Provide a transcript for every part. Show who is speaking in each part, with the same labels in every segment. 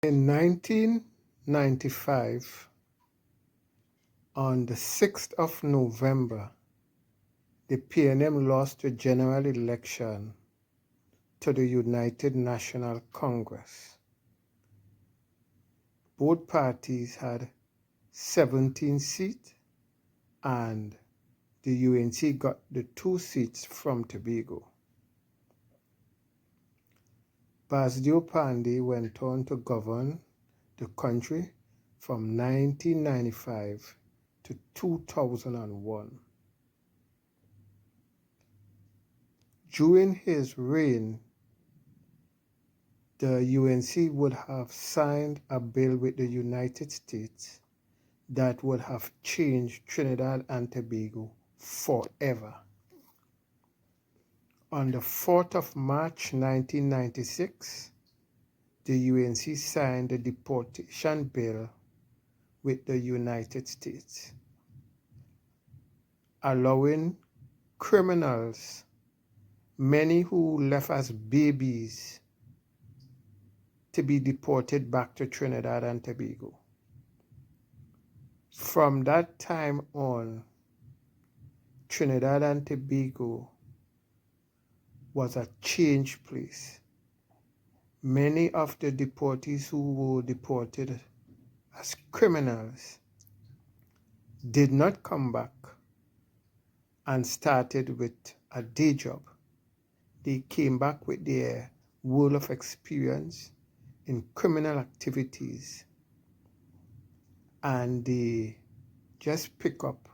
Speaker 1: In 1995, on the 6th of November, the PNM lost the general election to the United National Congress. Both parties had 17 seats, and the UNC got the 2 seats from Tobago. Basdio Pandey went on to govern the country from 1995 to 2001. During his reign, the UNC would have signed a bill with the United States that would have changed Trinidad and Tobago forever. On the 4th of March 1996, the UNC signed the deportation bill with the United States, allowing criminals, many who left as babies, to be deported back to Trinidad and Tobago. From that time on, Trinidad and Tobago was a changed place. Many of the deportees who were deported as criminals did not come back and started with a day job. They came back with their world of experience in criminal activities, and they just pick up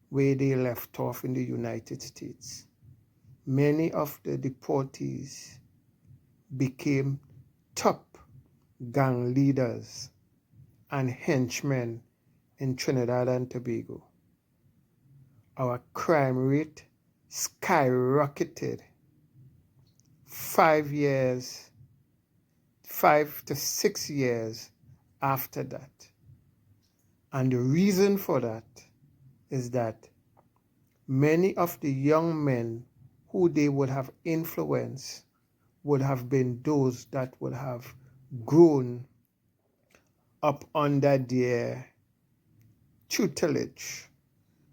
Speaker 1: where they left off in the United States. Many of the deportees became top gang leaders and henchmen in Trinidad and Tobago. Our crime rate skyrocketed 5 to 6 years after that. And the reason for that is that many of the young men who they would have influenced would have been those that would have grown up under their tutelage,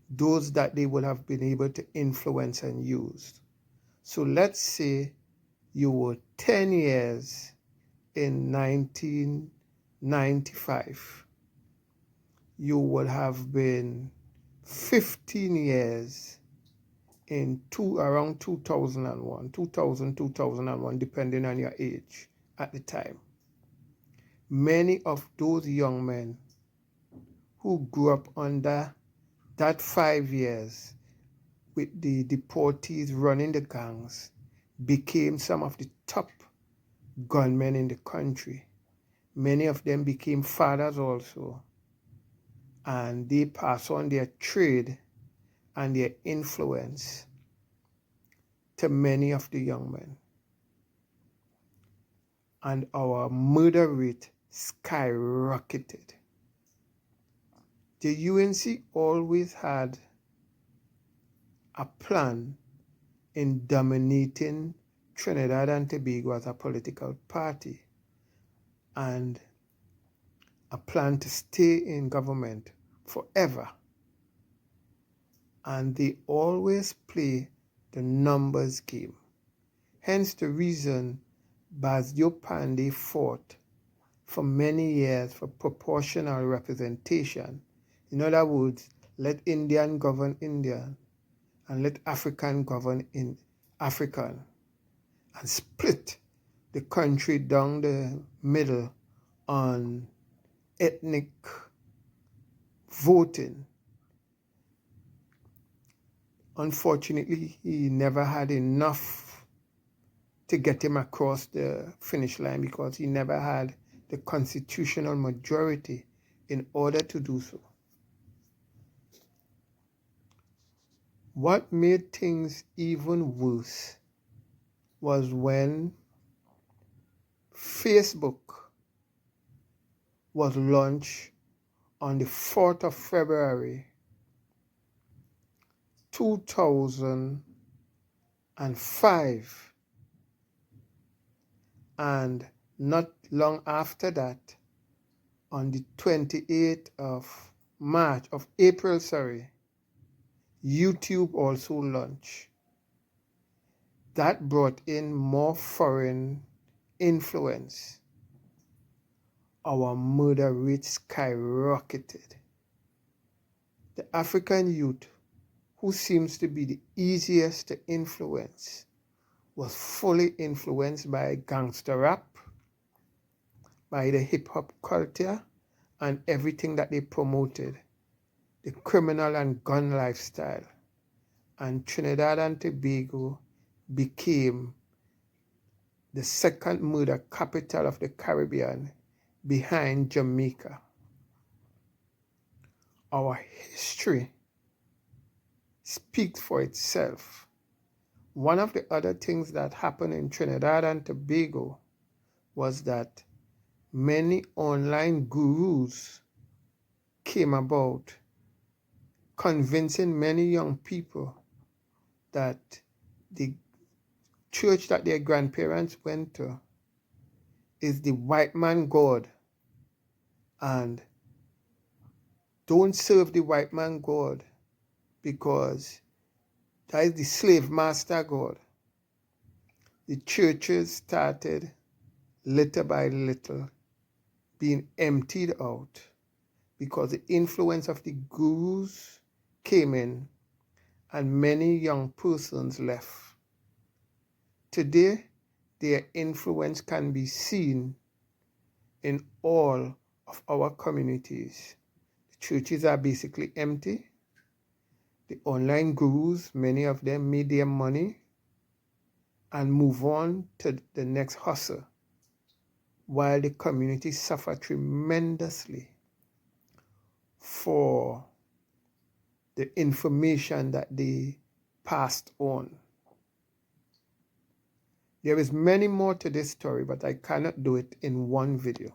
Speaker 1: those that they would have been able to influence and use. So let's say you were 10 years in 1995. You would have been 15 years in around 2001, depending on your age at the time. Many of those young men who grew up under that 5 years with the deportees running the gangs became some of the top gunmen in the country. Many of them became fathers also, and they pass on their trade and their influence to many of the young men. And our murder rate skyrocketed. The UNC always had a plan in dominating Trinidad and Tobago as a political party, and a plan to stay in government forever. And they always play the numbers game. Hence the reason Basdio Pandey fought for many years for proportional representation. In other words, let Indian govern Indian and let African govern in African, and split the country down the middle on ethnic voting. Unfortunately, he never had enough to get him across the finish line because he never had the constitutional majority in order to do so. What made things even worse was when Facebook was launched on the 4th of February 2005, and not long after that, on the 28th of April, YouTube also launched. That brought in more foreign influence. Our murder rate skyrocketed. The African youth, who seems to be the easiest to influence, was fully influenced by gangster rap, by the hip-hop culture, and everything that they promoted, the criminal and gun lifestyle. And Trinidad and Tobago became the second murder capital of the Caribbean, behind Jamaica. Our history speaks for itself. One of the other things that happened in Trinidad and Tobago was that many online gurus came about, convincing many young people that the church that their grandparents went to is the white man God, and don't serve the white man God because that is the slave master God. The churches started little by little being emptied out because the influence of the gurus came in and many young persons left. Today, their influence can be seen in all of our communities. The churches are basically empty. The online gurus, many of them made their money and move on to the next hustle, while the community suffer tremendously for the information that they passed on. There is many more to this story, but I cannot do it in one video.